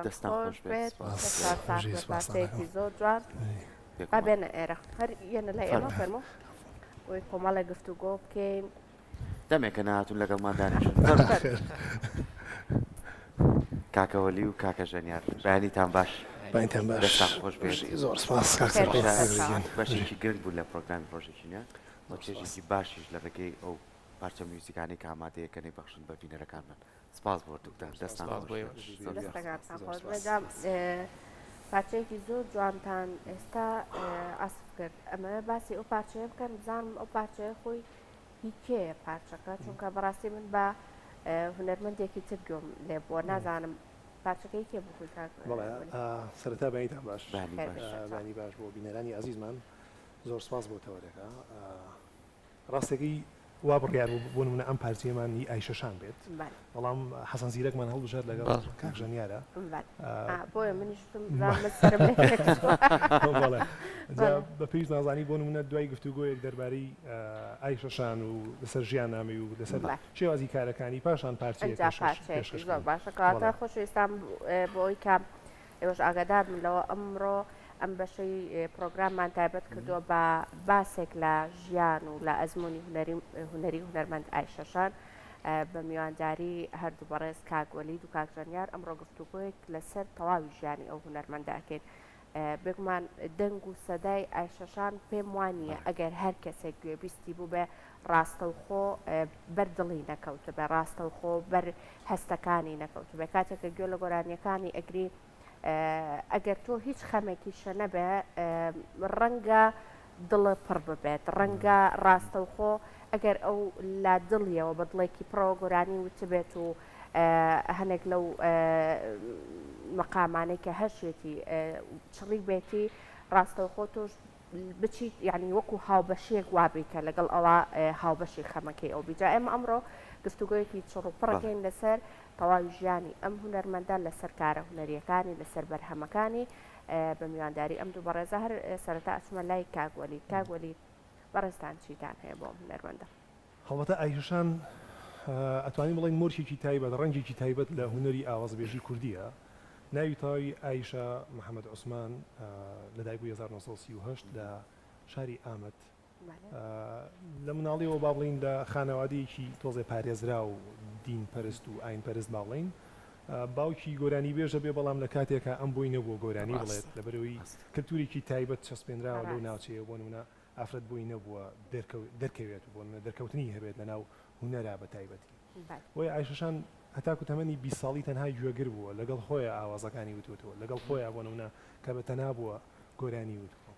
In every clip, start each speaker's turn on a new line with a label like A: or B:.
A: دەستان خۆش بێت
B: ساتێکی زۆر جوان بابێنە ئێرە هەر یەنە لای ئێمە فەرمو وی کۆمەڵی گفتوگۆ بکەین
A: دەمێکە نهاتون لەگەڵمان دانیشن کاکەوەلی و کاکە ژەنیار بەیانیتان باش دەستان خۆش بێت
C: زۆر سپاس
A: بەشێکی گرنگ بوو لە پرۆگرامی ڕۆژێکی نە وەچێژێکی باشیش لە ڕێگەی ئەو پارچە میوزیکانی کە ئامادەیەکەنی بەخشن بە بینەرەکانمان سپاس بۆ دوکتان دەستان
B: پارچەیەکی زۆر جوانتان ئێستا ئاسف کرد ئەمە باسی ئەو پارچەیە بکەن بزانم ئەو پارچەیە خۆی هیچەیە پارچەکە چونکە بەڕاستی من بە هونەرمەندێکی تر گوێم لێ بووە نازانم پارچەکەی کێ بخۆی
C: سەرەتا بەیتان باش بانی باش بۆ بینەرانی عزیزمان زۆر سپاس بۆ تەوەرێکە ڕاستێکی وا بڕیار بۆ نمونە ئەم پارچەیەمانی ئایشەشان بێت بەڵام حەسەن زیرەکمان هەڵبژێت لەگەڵ کاک ژەنیارە
B: بۆیە منیش
C: بە پێویست نازانی بۆ نمونە دوای گفتوگۆیەک دەربارەی ئایشەشان و لەسەر ژیان نامی و لەسەر شێوازی کارەکانی پاشان پارچەیە
B: زۆر باشە کەواتە خۆشویستان بۆ ئەوی کە ئێوەش ئاگادار من لەوە ئەمڕۆ ئەم بەشەی پرۆگراممان تایبەت کردووە بە باسێک لە ژیان و لە ئەزمموی هوەری هوەرمەند ئایشەشان بە میوانداری هەردوو بەڕێز کاگوەلید و کاکژەنیار ئەمڕۆ گفتوگۆیەک لەسەر تەواوی ژیانی ئەو هوەرمەندەکەین بگومان دەنگ و سەدای ئایشەشان پێم وانە ئەگەر هەر کەسێک گوێبیستی بوو بێ ڕاستەوخۆ بەردڵی نەکەوتە بە ڕاستەوخۆ بەر هەستەکانی نەکەوت بێ کاتێکە گوێ لە گۆرانیەکانی ئەگری ئەگەر تۆ هیچ خەمێکیشە نەبێ ڕەنگە دڵە پڕ ببێت ڕەنگە ڕاستەوخۆ ئەگەر ئەو لا دڵیەوە بە دڵێکی پڕۆ گۆرانی وت بێت و هەنێک لەو مەقامانەی کە هەشێتی چڕی بێتی ڕاستەوخۆ تۆش بچیت یعنی وەکو هاوبەشیەک وابیکە لەگەڵ ئەوە هاوبەشی خەمەکەی ئەو بیجا ئێمە ئەمڕۆ گفتوگۆیەکی چڕوپڕەکەین لەسەر تەواوی ژیانی ئەم هونەرمەندە لەسەر کارە هونەریەکانی لەسەر بەرهەمەکانی بە میوانداری ئەم دوو بەڕێزە هەر سەرەتا ئەچمە لای کاگوەلید بەڕێزتان چیتان هەیە بۆ هونەرمەندە
C: هەڵبەتە ئایشەشان ئەتوانین بڵین مۆرشێکی تایبەت ڕەنگێکی تایبەت لە هونەری ئاوازبێژی کوردیە ناوی تاوی ئایشە محەممەد عوسمان لەدایک بوو 1938 لە شاری ئامەد لە مناڵیەوە با بڵین لە خانەوادەیەکی تۆزێ پارێزرا و دین پەرست و ئاین پەرست باڵین باوکی گۆرانی بێژە بێ بەڵام لە کاتێکە ئەم بۆی نەبووە گۆرانی بڵێت لەبەرەوەی کللتوریکی تایبەت چەسپێنراوە لەو ناوچەیە بۆ نمونە ئافرەت بۆی نەبووە دەرکەوێت بۆ دەرکەوتنی هەبێت لەناو هونەرا بە تایبەتی بۆیە ئایشەشان هەتاکو تەمەنی 20 ساڵی تەنها گوێگر بووە لەگەڵ خۆیان ئاوازەکانی وتوتەوە لەگەڵ خۆیان بۆ نمونە کە بە تەنها بووە گۆرانی وتوە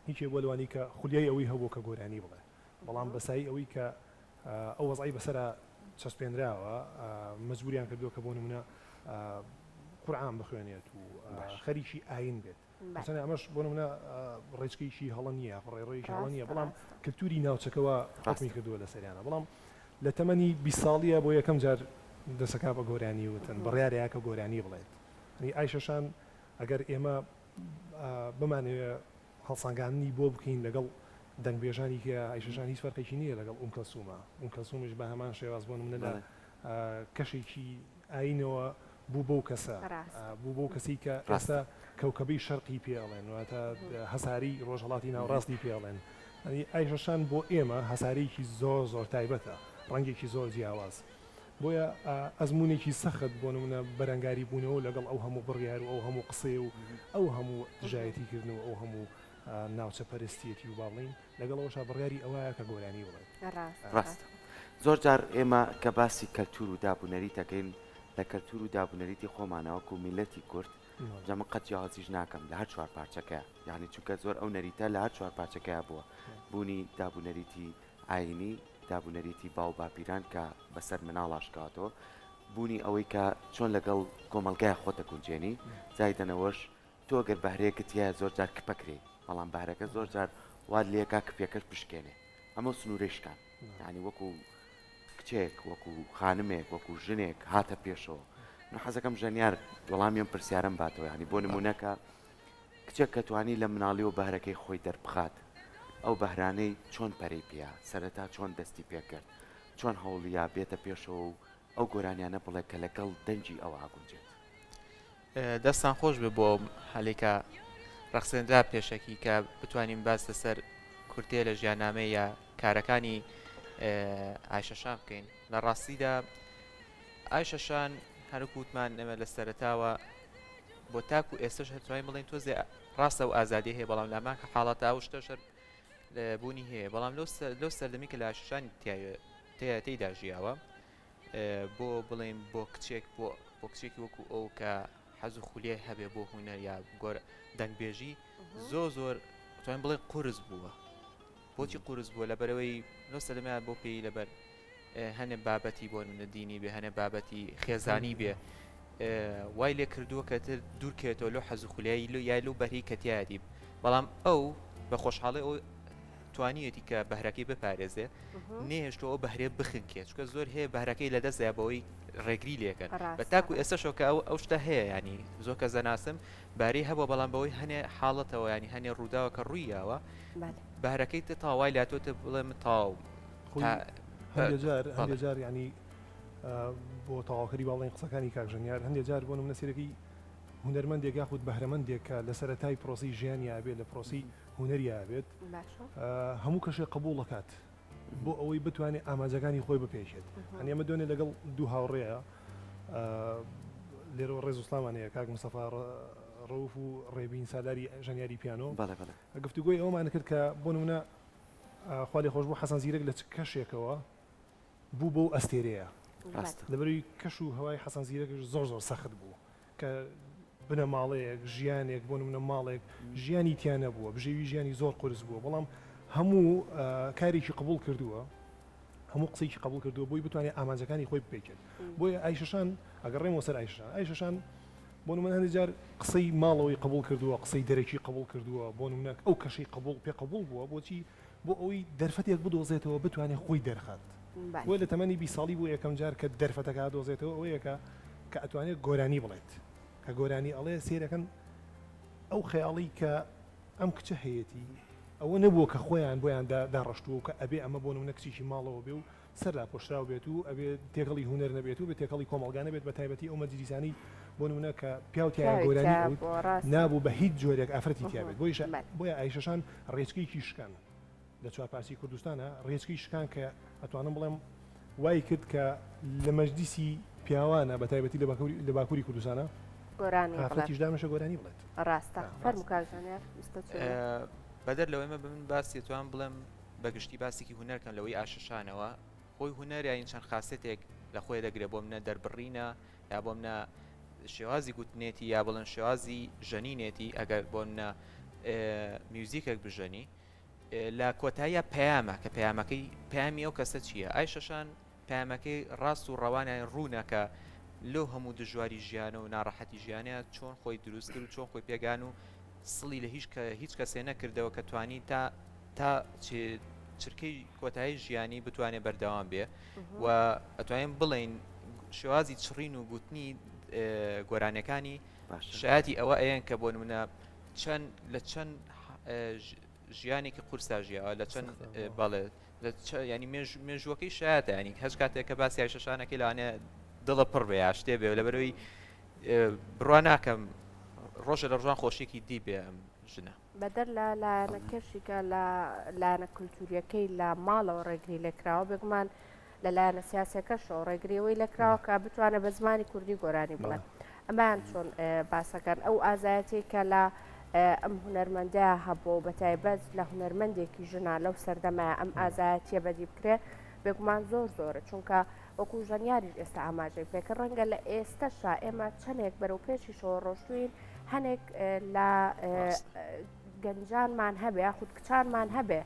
C: هیچێ بۆ لەوانی کە خولیای ئەوەی هەبوو کە گۆرانی بڵێ بەڵام بەسایی ئەوەی کە ئەو وەزعی بەسرە چەسپێنراوە مەجبوریان کردووە کە بۆ نمونە قورئان بخوێنێت و خەریکی ئاین بێت مثلا ئەمەش بۆ نمونە ڕێچکەیشی هەڵە نییە ڕێڕێیشی هەڵە نییە بەڵام کللتوری ناوچەکەەوە حکمی کردووە لە سەریانە بەڵام لە تەمەنی 20 ساڵیە بۆ یەکەم جار دەسەکا بە گۆرانی وتن بڕیارەیە کە گۆرانی بڵێت ئایشەشان ئەگەر ئێمە بمانوێ هەڵسانگانی بۆ بکەین لەگەڵ دەنگبێژانی کە ئایشەشان هیچ فەرقێکی نییە لەگەڵ ئوم کەلسومش بە هەمان شێواز بۆ نمونە لە کەشێکی ئاینەوە بوو بەو کەسە بوو بۆ کەسی کە ئێستا کەوکەبەی شەرقی پێڵێن واتە هەساری ڕۆژهەڵاتی ناوڕاستی پێڵێن ئایشەشان بۆ ئێمە هەسارەیەکی زۆر زۆر تایبەتە ڕەنگێکی زۆر جیاواز بۆیە ئەزمونێکی سەخت بۆ نمونە بەرەنگاری بوونەوە لەگەڵ ئەو هەموو بڕیار و ئەو هەموو قسێ و ئەو هەموو دژایەتیکردن و ئەو هەموو ناوچە پەرستیەتی و باڵین لەگەڵەوەش بڕیاری ئەوەیە کە گۆرانی بڵێت
A: ڕاست زۆر جار ئێمە کە باسی کەلتور و دابوونەری دەکەین لە کەلتور و دابوونەریتی خۆمانەوەکو میلەتی کورد جەمە قەت جیاوازیش ناکەم لە هەر چوار پارچەکەیە یعنی چونکە زۆر ئەو نەریتە لە هەر چوار پارچەکەیە بووە بوونی دابوونەریتی ئاینی دابوونەریتی باو باپیران کە بەسەر مناڵاشکاتەوە بوونی ئەوەی کە چۆن لەگەڵ کۆمەلگای خۆتە گونجێنی زایدەنەوەش تۆ گەر بەهرەیەکت هەیە زۆر جار کپەکرێ بەڵام بەهرەکە زۆر جار واد لێکا کپێکەش پشکێنێ ئەمە سنوورێشکان یعنی وەکو کچێک وەکو خانمێک وەکو ژنێک هاتە پێشەوە حەزەکەم ژەنیار وەڵامیان پرسیارم باتەوە ینی بۆ نمونونەکە کچێک کە توانی لە مناڵی و بەهرەکەی خۆی دەربخات ئەو بەهرانەی چۆن پەرەی پێە سەرەتا چۆن دەستی پێکرد چۆن هەوڵیا بێتە پێشەوە و ئەو گۆرانیانە بڵێ کە لەگەڵ دەنجی ئەو ئاگونجێت
D: دەستان خۆش بێ بۆ هەلێکە ڕەخسێنرا پێشەکی کە بتوانین باس لەسەر کورتێ لە ژیاننامە یا کارەکانی ئایشەشان بکەین لە ڕاستیدا ئایشەشان هەرکووتمان ئەمە لە سەرتاوە بۆ تاکو ئێستش هەتوانین بڵین تۆزێ ڕاستە و ئازادی هەیە بەڵام لامان کە حاڵەتە ئەو شتەشەر بوونی هەیە بەڵام لەو سەردەمی کە لە ئایشەشانی تێدا ژیاوە بۆ بڵێن بۆ کچێک بۆ کچێکی وەکو ئەو کە حەز و خولێ هەبێ بۆ هوەر یا گۆر دەنگبێژی زۆر توانین بڵێ قورس بووە بۆچی قورس بووە لەبەرەوەی لەو سەردەمیان بۆ پێی لەبەر هەنێ بابەتی بۆ منە دینی بێ هەنێ بابەتی خێزانی بێ وای لێ کردووە کە تر دوورکێتەوە لەو حەز و خولایی یای لەو بەری کەتیادی بەڵام ئەو بە خۆشحاڵی ئەو توانیەتی کە بەهرەکەی بپارێزێ نێشتۆ ئەو بەهرێ بخنکێت چکە زۆر هەیە بەهرەکەی لەدەستە بەوەی ڕێگری لێکەن بە تاکو ئێستاشەوە کە ئەو شتە هەیە ینی زۆر کە زەناسم باری هەبوو بەڵام بەوەی هەنێ حاڵەتەوە ینی هەنێ ڕووداوە کە ڕوویاوە بەهرەکەی تەواوای لاتۆتە بڵێ تاو
C: هەندێک جار ینی بۆ تەواوکەری باڵێن قسەکانی کاکژەنیار هەندێک جار بۆ نمونە سێرەکەی هونەرمەندێک یاخود بەهرەمەندێک کە لە سەرەتای پرۆسی ژیانی ئابێت لە پرۆسی هوەری ئابێت هەموو کەشێ قبول دەکات بۆ ئەوەی بتوانێت ئاماجەکانی خۆی بپێشێت هەنی ئەمە دوێنێ لەگەڵ دوو هاوڕێیە لێرە ڕێز وسلامانەیە کاک مستەفا ڕەوف و ڕێبین سالاری ژەنیاری پیانۆ گفتوگۆی ئەومان کرد کە بۆ نمونە خوا لێ خۆش بوو حەسەن زیرەک لە کەشێکەوە بوو بۆ ئەستێرەیە لەبەروی کەش و هەوای حەسەن زیرەکەش زۆر سەخت بوو کە بنە ماڵەیەک ژیانێک بۆ نمونە ماڵێک ژیانی تیانە بووە بژێوی ژیانی زۆر قرس بووە بەڵام هەموو کارێکی قبول کردووە هەموو قسەیکی قبول کردووە بۆی بتوانێت ئامانجەکانی خۆی بپێکێت بۆیە ئایشەشان ئەگەڕێمەوە سەر ئایشەشان بۆ نمونە هەندێک جار قسەی ماڵەوەی قبول کردووە قسەی دەرەکی قبول کردووە بۆ نمونە ئەو کەشەی پێ قبول بووە بۆچی بۆ ئەوەی دەرفەتێک بدۆزێتەوە بتوانێت خۆی دەرخات بۆی لە تەمەنی 20 ساڵی بۆ یەکەم جار کە دەرفەتەکە دۆزێتەوە ئەوەیەکە کە ئەتوانێت گۆرانی بڵێت کە گۆرانی ئەڵێ سێرەکەن ئەو خەیاڵی کە ئەم کچە هەیەی ئەوە نەبووە کە خۆیان بۆیان داڕشتووە کە ئەبێ ئەمە بۆ نمونە کچیشی ماڵەوە بێ و سەرلا پۆشراو بێت و ئەبێ تێکەڵی هوەر نەبێت و بە تێکەڵی کۆمەڵگانە بێت بە تایبەتی ئەو مەجلیسانی بۆ نمونە کە پیاوتیان گۆرانی نابوو بە هیچ جۆرێک ئافرەتی تیابێت بۆیە ئایشەشان ڕێچکەیەکی شکان لە چوارپارسی کوردستانە ڕێچکەی شکان کە ئەتوانم بڵێم وای کرد کە لە مەجلیسی پیاوانە بە تایبەتی لە باکووری کوردستانە ئافرەتیش دامەشە گۆرانی بڵێت
B: ڕاستە فەرموو کاکژەنیار
D: بەدەر لەوەی مە بمن باسی توان بڵێم بەگشتی باسێکی هوەرکەم لەوەی ئاشەشانەوە خۆی هوەر یاین چەند خاستێک لە خۆی دەگرێت بۆ منە دەربڕینە یا بۆ منە شێوازی گوتنێتی یا بڵێن شێوازی ژەنینێتی ئەگەر بۆ منە میوزیکێک بژەنی لە کۆتاییە پەیامە کە پەیامەکەی پەیامی ئەو کەسە چییە ئایشەشان پەیامەکەی ڕاست و ڕەوانیان ڕوونەکە لەو هەموو دژواری ژیانە و ناڕەحەتی ژیانە چۆن خۆی دروست کرد و چۆن خۆی پێگان و سڵی لە هیچ کەسێ نەکردەوە کە توانی تا چرکەی کۆتایی ژیانی بتوانێت بەردەوام بێ و ئەتوانین بڵین شێوازی چڕین و گوتنی گۆرانەکانی شایەتی ئەوە ئەیان کە بۆ نمونە لە چەند ژیانێکی قورسا ژیاوە لە چەند بەڵێ ینی مێژوەکەی شایەتە ینی هەش کاتێک کە باسی ئایشەشانەکەی لەوانێ دڵە پڕ بێ یا شتێ بێ لەبەرەوەی بڕوا ناکەم ڕۆژە لە ڕۆژان خۆشێکی دی بێ ئەم ژنە
B: بەدەر لە لایەنە کەشێکە لە لایەنە کولتوریەکەی لە ماڵەوە ڕێگری لێکراوە بێگومان لە لایەنە سیاسەکەشەوە ڕێگریەوەی لەکراوە کە بتوانە بە زمانی کوردی گۆرانی بڵێن ئەمان چۆن باسەکەن ئەو ئازایەتی کە لە ئەم هوەرمەندەیە هەبوو بە تایبەت لە هوەرمەندێکی ژنا لەو سەردەمایە ئەم ئازایەتیە بەدی بکرێت بێگومان زۆرە چونکە وەکو ژەنیاریش ئێستا ئاماژەی پێکە ڕەنگە لە ئێستاشا ئێمە چەندێک بەرەو پێشیشەوە ڕۆشتوین هەنێک لە گەنجانمان هەبێ خود کچانمان هەبێ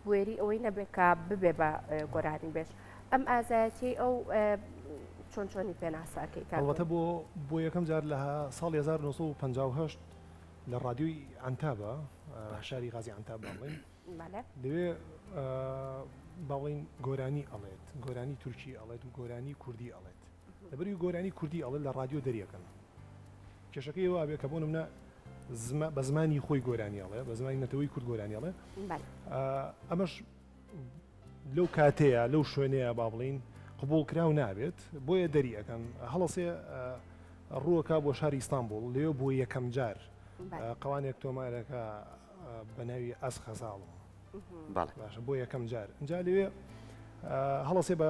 B: وێری ئەوەی نەبێت کە ببێ بە گۆرانی بێش ئەم ئازایەتی ئەو چۆنی پێناساکەی
C: کاڵەتە بۆ یەکەم جار لە ساڵی 1950 لە ڕادیۆی ئەنتابە شاری غازی ئەنتاب باڵێن لەوێ باڵین گۆرانی ئەڵێت گۆرانی تورکی ئەڵێت و گۆرانی کوردی ئەڵێت لەبەری گۆرانی کوردی ئەڵێت لە ڕادیۆ دەریەکەن کێشەکەی ئەوە بێ کە بۆ نمونە بە زمانی خۆی گۆرانی ئەڵێ بە زمانی نەتەوەی کورد گۆرانی ئەڵێ ئەمەش لەو کاتەیە لەو شوێنەیە با بڵین قبول کراو نابێت بۆیە دەریەکەن هەڵەسێ ڕووەکە بۆ شاری ئیستانبول لێو بۆ یەکەم جار
B: بەڵێ.
C: قوانێک تۆمارەکە بە ناوی ئەس خەزاڵم
A: بەڵێ
C: باشە بۆ یەکەم جار اینجا لێوێ هەڵەسێ بە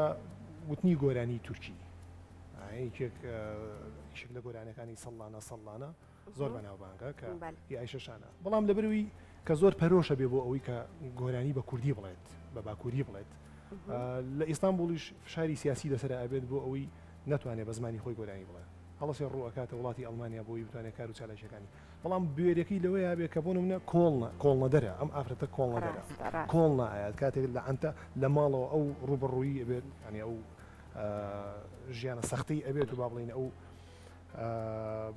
C: وتنی گۆرانی تورکی یەکێک لە گۆرانەکانی سەڵانە زۆر بەناوبانگە کە ئایشەشانە بەڵام لەبەروی کە زۆر پەرۆشە بێ بۆ ئەوەی کە گۆرانی بە کوردی بڵێت بە باکووری بڵێت لە ئیستانبولیش فشاری سیاسی لەسەر ئابێت بۆ ئەوەی ناتوانێت بە زمانی خۆی گۆرانی بڵێت هەڵەسێ ڕووەکاتە وڵاتی ئەڵمانیا بۆی بتوانێت کار و چالێکەکانی بەڵام بوێرەکەی لەوەیە بێت کە بۆ منە کۆڵنە دەرە ئەم ئافرەتە کۆڵنە دەرە کۆڵ نایەت کاتێک لە ئەنتە لە ماڵەوە ئەو ڕوبڕووی ئەبێت ینی ئەو ژیانە سەختی ئەبێت و با بڵین ئەو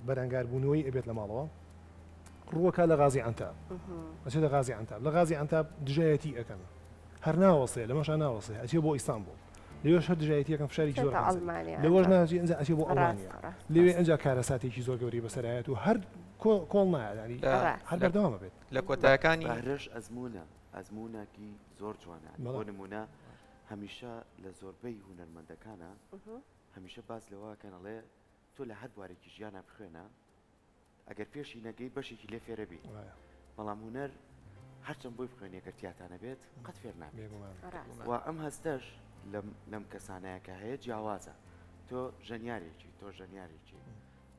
C: بەرەنگاربوونەوەی ئەبێت لە ماڵەوە ڕووەکە لە غازی ئەنتاب ئەچێتە غازی ئەنتاب لە غازی ئەنتاب دژایەتی ئەەکەن هەر ناوەسێ لەمەشان ناوەسێ ئەچێ بۆ ئیستانبول لێوەش هەر دژایەتیەکەم فشارێکی زۆر لەوەش ناجی ئەنجا ئەچێ بۆ ئەڵمانیا لێوێ ئەنجا کارەساتێکی زۆر گەوری بەسەرایەت و هەر کۆڵ نایەت هەر بەردەوامە بێت
D: لە کۆتایەکانی
A: بەهرەش ئەزمونێکی زۆر جوانە بۆ نمونە هەمیشە لە زۆربەی هونەرمەندەکانە هەمیشە باز لەوەکەنەڵێ تۆ لە هەر بوارێکی ژیانە بخوێنە ئەگەر پێشی نەگەی بەشێکی لێ فێرە بی بەڵام هونەر هەرچەند بۆی بخوێنێ گەر تیاتانە بێت قەت فێر نابێت و ئەم هەستەش لەم کەسانەیە کە هەیە جیاوازە تۆ ژەنیارێکی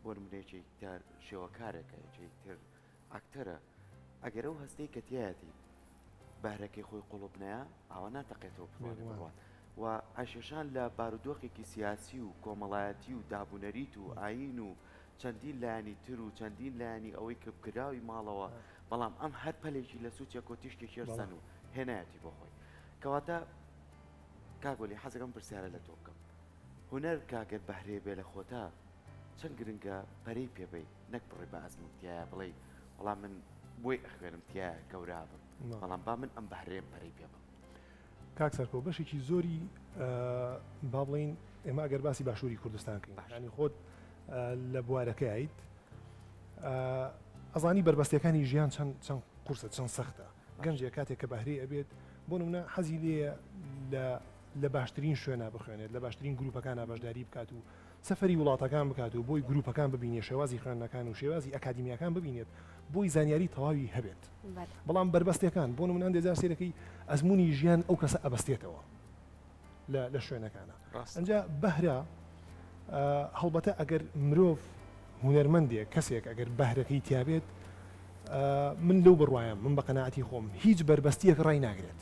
A: بۆ نمونەیەکی تر شێوەکارێکە یەکێکی تر ئاکتەرە ئەگەر ئەو هەستەی کە تایەتی بەهرەکەی خۆی قوڵبنەیە ئەوە ناتەقێتەوە بڕوات و ئاشێشان لە بارودۆخێکی سیاسی و کۆمەڵایەتی و دابوونەریت و ئاین و چەندین لایانی تر و چەندین لایانی ئەوەی کە کراوی ماڵەوە بەڵام ئەم هەر پەلێکی لە سوچێک و تیشتی شێرسەن و هێنایەتی بۆ خۆی کەواتە کاگۆلی حەزەکەم پرسیارە لە تۆ بکەم هونەر کاگەر بەهرێ بێ لە خۆتا چەند گرنگە پەرەی پێبەی نەک بڕێ بە ئەزمم تایە بڵێ وەڵام من بۆی ئەخوێنم تایە گەورابم بەڵام با من ئەم بەهرێم پەرەی پێ بم
C: کاک سەرکۆ بەشێکی زۆری با بڵین ئێمە ئەگەر باسی باشووری کوردستان کەین ینی خۆت لە بوارەکەیت ئەزانی بربەستەکانی ژیان چەند قورسە چەند سەختە گەنجێ کاتێک کە بەهرەی ئەبێت بۆ نمونە حەزی لێیە لە باشترین شوێنە بخوێنێت لە باشترین گروپەکانە بەشداری بکات و سەفەری وڵاتەکان بکات و بۆی گروپەکان ببینێت شێوازی خوێندنەکان و شێوازی ئەکادمیەکان ببینێت بۆی زانیاری تەواوی هەبێت بەڵام بربەستەکان بۆ نمونە هەندێک سێرەکەی ئەزمموی ژیان ئەو کەسە ئەبەستێتەوە لە شوێنەکانە ئەنجا بەهرە هەڵبەتە ئەگەر مرۆڤ هونەرمەندێک کەسێک ئەگەر بەهرەکەی تیابێت من لەو بڕوایم من بە قەناعەتی خۆم هیچ بربەستیەک ڕای ناگرێت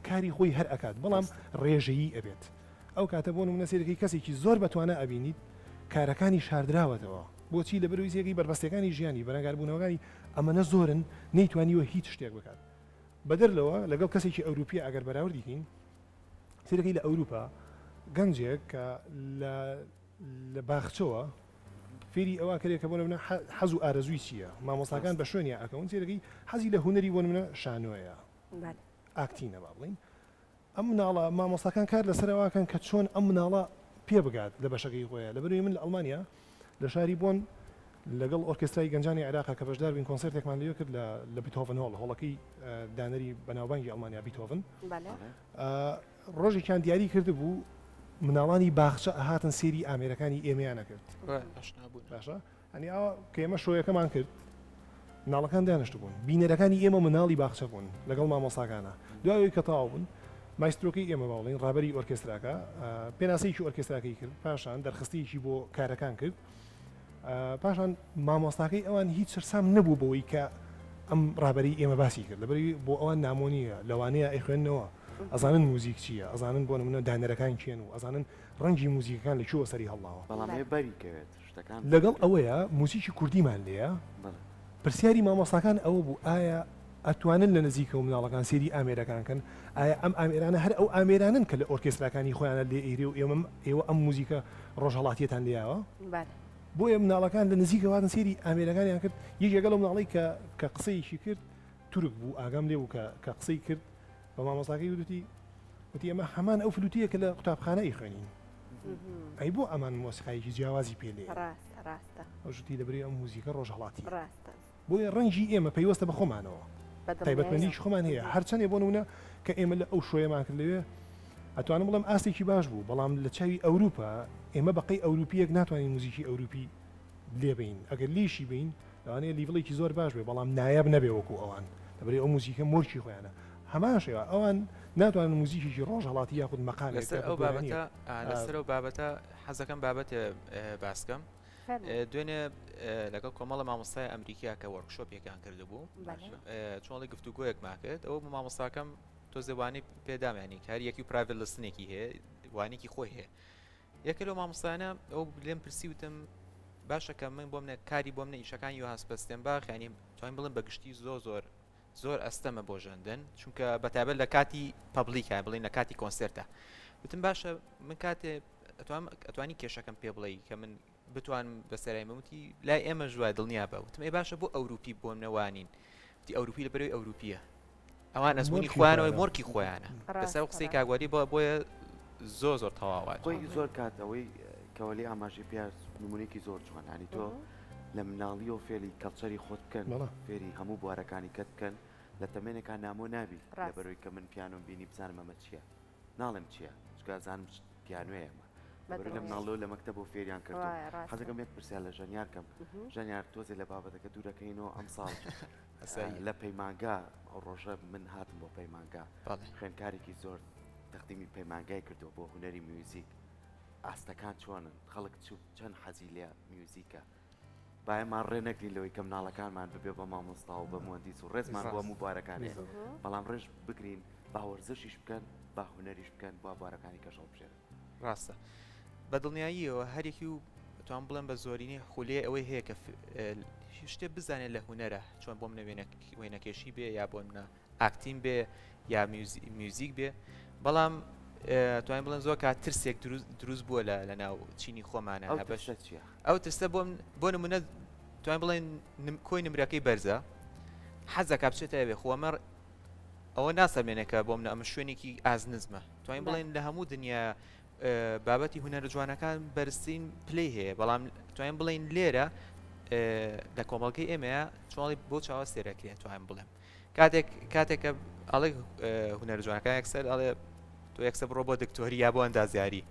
C: کاری خۆی هەر ئەکات بەڵام ڕێژەیی ئەبێت ئەو کاتە بۆ نمونە سێرەکەی کەسێکی زۆر بەتوانە ئەبینیت کارەکانی شاردراوەتەوە بۆچی لە بەرویزیەکەی بربەستەکانی ژیانی بەرەنگاربوونەوەکانی ئەمەنە زۆرن نەیتوانیوە هیچ شتێک بکات بەدەرلەوە لەگەڵ کەسێکی ئەوروپی ئەگەر بەراورد دیکەین سێرەکەی لە ئەوروپا گەنجێک کە لە باخچەوە فێری ئەوە کرێت کە بۆ نمونە حەز و ئارەزووی چییە مامۆستاکان بە شوێنی ئەکەون سێرەکەی حەزی لە هونەری بۆ نمونە شانۆیە ئاکتینە با بڵین ئەم مناڵە مامۆستاکان کار لەسەرەوەکەن کە چۆن ئەم مناڵە پێ بگات لە بەشەکەی خۆیە لەبەروی من لە ئەڵمانیا لە شاری بۆن لەگەڵ ئۆرکسترای گەنجانی عێراق کە بەشدار بووین کۆنسەرتێکمان لێ کرد لە بیتۆڤن هۆڵ هۆڵەکەی دانەری بەناوبانگی ئەڵمانیا بیتۆڤن ڕۆژێکیان دیاری کرد بوو مناڵانی باخچە ئەهاتن سێری ئامێرەکانی ئێمەیانە کرد باشە ئەنی ئەوە کە ئێمە شۆیەکەمان کرد مناڵەکان دانیشت بوون بینەرەکانی ئێمە مناڵی باخچە بوون لەگەڵ مامۆستاکانە دوای کە تەواو بوون مایسترۆکەی ئێمە باڵین ڕابەری ئۆرکستراکە پێناسەیەکی ئۆرکستراکەی کرد پاشان دەرخستیەکی بۆ کارەکان کرد پاشان مامۆستاکەی ئەوان هیچ سەرسام نەبوو بەوەی کە ئەم ڕابەری ئێمە باسی کرد لەبەری بۆ ئەوان نامۆنیە لەوانەیە ئەیخوێنەوە ئەزانن موزیک چییە ئەزانن بۆ نمونە دانەرەکان چێن و ئەزانن ڕەنگی موزیکەکان لە چوە سەری هەڵاوە لەگەڵ ئەوەیە موزیکی کوردیمان لێە پرسیاری مامۆستاکان ئەوە بوو ئایا ئەتوانن لە نزیکە و مناڵەکان سێری ئامێرەکانکەن ئایا ئەم ئامێرانە هەر ئەو ئامێرانن کە لە ئۆرکستراکانی خۆیانە لێ ئێری و ئێوە ئەم موزیکە ڕۆژهەڵاتیەتان لێیاوە بۆیە مناڵەکان لە نزیکەواتن سێری ئامێرەکانیان کرد یەکێکە لەو مناڵی کە قسەیشی کرد تورک بوو ئاگام لێ بوو کە قسەی کرد بە مامۆستاکەی وتی ئەمە هەمان ئەو فلوتیە کە لە قوتابخانەی خوێنین ئەی بۆ ئەمان مۆسیقایەکی جیاوازی پێ لێ ئەوژتی دەبرێ ئەم موزیکە ڕۆژهەڵاتی بۆیە ڕەنگی ئێمە پەیوەستە بە خۆمانەوە تایبەتمەندیش خۆمان هەیە هەرچەندێ بۆ نمونە کە ئێمە لە ئەو شوۆیەمان کرد لەوێ ئەتوانم بڵم ئاستێکی باش بوو بەڵام لە چاوی ئەوروپا ئێمە بەقەی ئەوروپیەک ناتوانین موزیکی ئەوروپی لێ بین ئەگەر لیشی بین لەوانەیە لیڤڵێکی زۆر باش بێ بەڵام نایاب نەبێ وەکو ئەوان دەبێت ئەو موزیکە مۆرکی خۆیانە هەمان شێوە ئەوان ناتوانن موزیکێکی ڕۆژهڵاتی یاخود مەقامێک
D: لەسەر ئەو بابەتە لەسەر ئەو بابەتە حەزەکەم بابەتە باسکەم دوێنێ لەگەڵ کۆمەڵە مامۆستای ئەمریکا کە وەرکشۆپێکیان کردبوو چۆڵی گفتوگۆیەکمان کرد ئەو مامۆستاکەم تۆ زێوانی پێدامانی کار یەکی و پرایڤێت لەسنێکی هەیە وانێکی خۆی هەیە یەکە لەو مامۆستایانە ئەو لێم پرسی وتم باشەکە من بۆ منە کاری بۆ منە ئیشەکان یوهانس پەستێنباخ ینی توانین بڵێن بەگشتی زۆر ئەستەمە بۆ ژەندن چونکە بەتابەت لە کاتی پەبلیکە بڵین لە کاتی کۆنسرتە وتم باشە من کاتێ ئەتوانی کێشەکەم پێ بڵێ کە من بتوانم بەسەرای مەوتی لای ئێمە ژوای دڵنیا بە وتم ێ باشە بۆ ئەوروپی بۆ منەوانین وتی ئەوروپی لە بەرەوەی ئەوروپیە ئەوان ئەزمموی خوانەوەی مۆرکی خۆیانە لەسەر قسەی کاگواری بۆیە زۆر تەواوات
A: خۆی زۆر کاتەوەی کەوەلی ئاماژی پیاز نمونێکی زۆر جوانانی تۆ لە مناڵی و فێری کەڵچەری خۆت بکەن فێری هەموو بوارەکانی کەت بکەن لە تەمێنێکان نامۆ نابی لە بەرەوەی کە من پیانۆم بینی بزانم ئەمە چییە ناڵم چییە چکازانم پیانوێمە لە مناڵۆ لە مەکتەب بۆ فێریان کردو حەزەکەم یەک پرسیار لە ژەنیارکەم ژەنیار تۆزێ لە بابەتەکە دوورەکەینەوە ئەم ساڵ لە پەیمانگا ئەو ڕۆژە من هاتم بۆ پەیمانگا خوێندکارێکی زۆر تەقدیمی پەیمانگای کردو بۆ هونەری میوزیک ئاستەکان چۆنن خەڵک چەند حەزی لێ میوزیکە باەمان ڕێ نەگرین لەوەی کە مناڵەکانمان ببێ بە مامۆستا و بە مهندیس و ڕێزمان بۆ مبارەکانێ بەڵام ڕێژ بگرین با وەرزشیش بکەن با هونەریش بکەن با بوارەکانی کەشەڵ بژێن
D: ڕاستە بەدڵنیاییەوە هەرێکی و توان بڵێن بە زۆرینی خولێ ئەوەی هەیە کە شتێ بزانێت لە هونەرە چۆن بۆ منە وێنەکێشی بێ یا بۆ منە ئاکتین بێ یا میوزیک بێ بەڵام توانین بڵێن زۆر کات ترسێک دروست بووە لە ناو چینی خۆمانە
A: بەشە چیە
D: ئەو ترسە بۆ نمونە توانین بڵێن کۆی نمرەکەی بەرزە حەزەکە بچێتە بێ خۆمە ئەوە ناسەمێنێکە بۆ منە ئەمە شوێنێکی ئازنزمە توانین بڵێن لە هەموو دنیا بابەتی هونەرە جوانەکان بەرزترین پلەی هەیە بەڵام توانین بڵێن لێرە لە کۆمەڵگەی ئێمەیە چۆڵی بۆ چاوە سێرەکرێن توانین بڵێم کاتێککە ئەڵێ هونەرە جوانەکان یەکسەر ئەڵێ تۆ یەکسە بڕۆ بۆ دکتۆری یا بۆ ئەندازیاری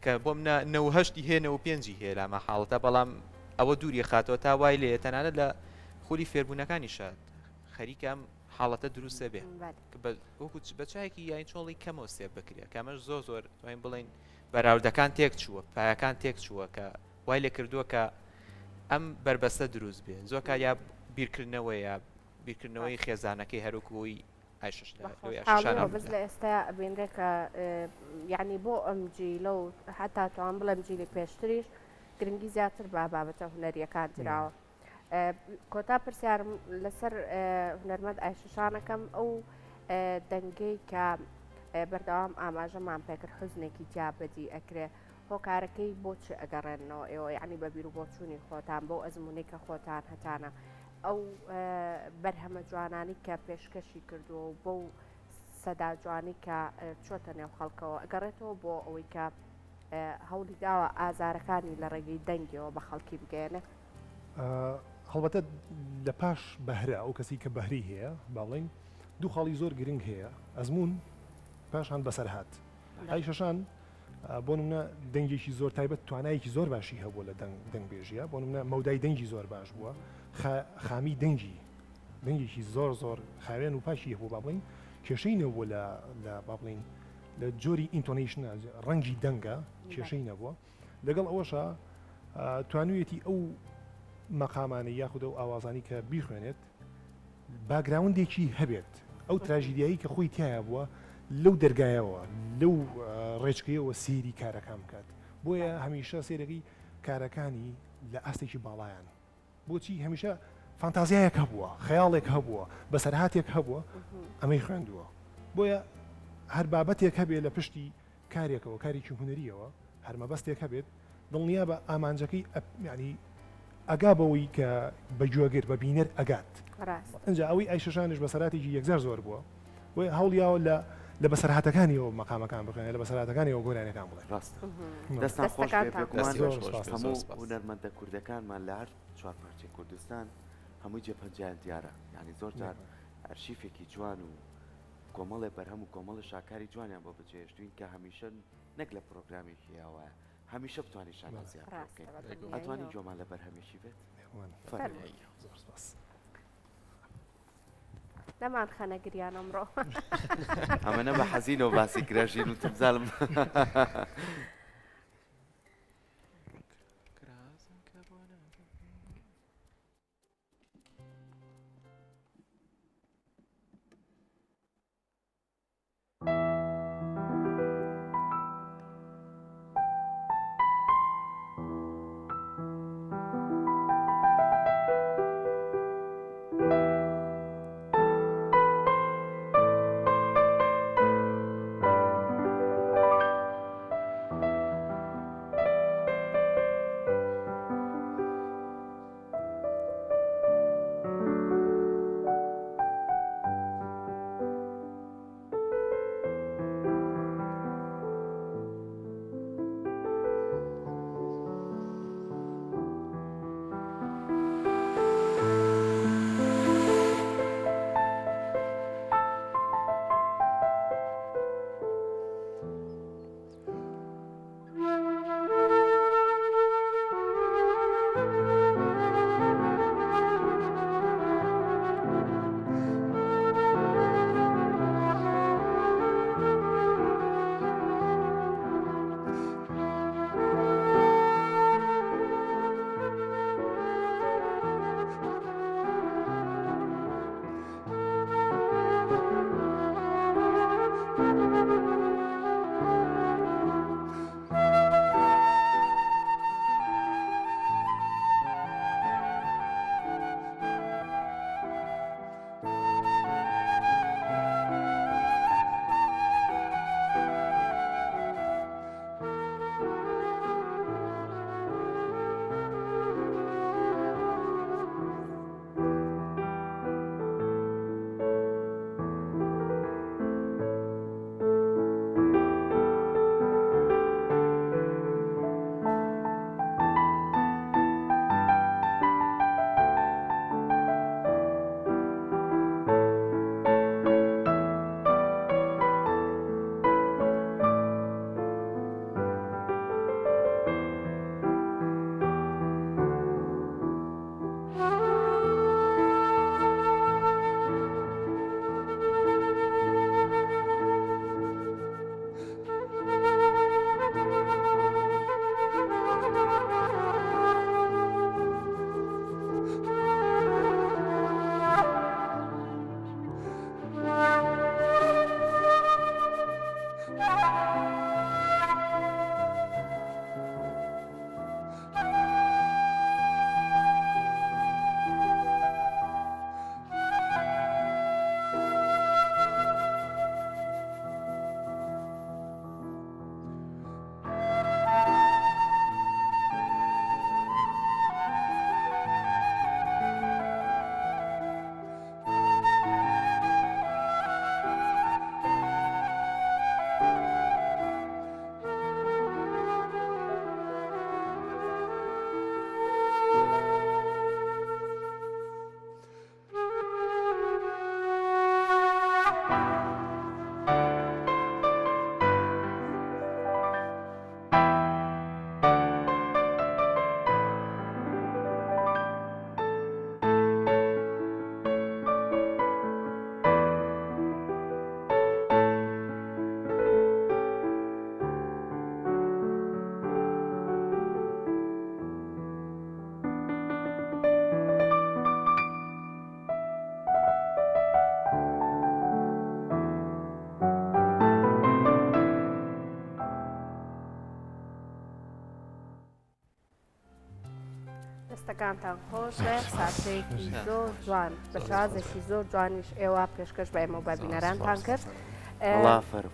D: کە بۆ منە 9هی هەیە 95 هەیە لامە حاڵەتە بەڵام ئەوە دووری خاتەوە تا وای لێ تەنانەت لە خولی فێربوونەکانی شاد خەریکەم حاڵەتە دروستە بێ وەکو بەچایەکی یاین چۆڵی کەمەوە سێ بکرێ کەمەش زۆر توانین بڵین بەراوردەکان تێک چووە پایەکان تێک چووە کە وای لێ کردووە کە ئەم بربەستە دروست بێ زۆر کا یا بیرکردنەوە یا بیرکردنەوەی خێزانەکەی هەروکوی
B: بس لە ئێستا بینرێکە یعنی بۆ ئەمجی لەو حتا توان بڵێ جیلی پێشتریش گرنگی زیاتر با بابەتە هونەریەکان جراوە کۆتا پرسیارم لەسەر هونەرمەند ئایشەشانەکەم ئەو دەنگەی کە بەردەوام ئاماژەمان پێکرد حوزنێکی جیابەدی ئەکرێ هۆکارەکەی بۆچی ئەگەڕێنەوە ئێوە یعنی بە بیر و بۆچوونی خۆتان بۆ ئەزمونێکە خۆتان هەتانە ئەو بەرهەمە جوانانی کە پێشکەشی کردووە و بۆ سەدا جوانی کە چۆتە نێو خەڵکەوە ئەگەڕێتەوە بۆ ئەوەی کە هەولی داوە ئازارەکانی لە ڕێگەی دەنگەوە بە خەڵکی بگەێنە
C: هەڵبەتە لە پاش بەهرە ئەو کەسی کە بەهری هەیە باڵین دوو خاڵی زۆر گرنگ هەیە ئەزمون پاشان بەسەر هات ئایشەشان بۆ نمونە دەنگێکی زۆر تایبەت توانایەکی زۆر باشی هەبووە لە دەنگ بێژیە بۆ نمونە مەودای دەنگی زۆر باش بووە خامی دەنگێکی زۆر خاوێن و پاشی هەبوو باڵین کێشەی نەبووە لە باڵین لە جۆری ئینتۆنیشنە ڕەنگی دەنگە کێشەی نەبووە لەگەڵ ئەوەشە توانویەتی ئەو مەقامانە یاخود ئەو ئاوازانی کە بیخوێنێت باگراوندێکی هەبێت ئەو تراژیدیایی کە خۆی تایە بووە لەو دەرگایەوە لەو ڕێچکەیەوە سێری کارەکان بکات بۆیە هەمیشە سێرەکەی کارەکانی لە ئاستێکی باڵایان بۆچی هەمیشە فانتازیایەک هەبووە خەیاڵێک هەبووە بەسەرهاتێک هەبووە ئەمەی خوێندووە بۆیە هەر بابەتێک هەبێت لە پشتی کارێکەوە کارێکی هونەریەوە هەر مەبەستێک هەبێت دڵنیا بە ئامانجەکەی ینی ئەگا بەوەی کە بەگوێگر بە بینەر ئەگات ئەنجا ئەوەی ئایشەشانش بەسەراتێکی یەکجار زۆر بووە بۆی هەوڵیاوە لە بەسەرهاتەکانیەوە مەقامەکان بخێنێت لە بەسەرهاتەکانیەوە گۆرانەکان بڵێ
A: ڕاست دەستان خۆش هەموو هونەرمەندە کوردەکانمان لە هەر چوار پارچەی کوردستان هەمووی جێپەنجیان دیارە یعنی زۆر جار ئەرشیفێکی جوان و کۆمەڵێ بەرهەم و کۆمەڵە شاکاری جوانیان بۆ بەجێهێشتوین کە هەمیشە نەک لە پرۆگرامێکی هاوایە هەمیشە بتوانانی شانازیان
B: ڕاستە
A: بکەین
B: بە
A: ئەتوانی
B: دڵنیاییەوە.
A: جۆمان لەبەر هەمیشی بێت
B: فەرمووی.
C: زۆر سپاس.
B: نەمان خەنە گریان ئەمڕۆ.
A: ئەمەنە بە حەزینەوە باسی گرەژین و تمزالم
B: دەستەکانتان خۆش بێ ساتەیەکی زۆر جوان بە شازێکی زۆر جوانیش ئێوە پێشکەش بە ئێمە بە بینەرانتان کرد.
A: الله فەرم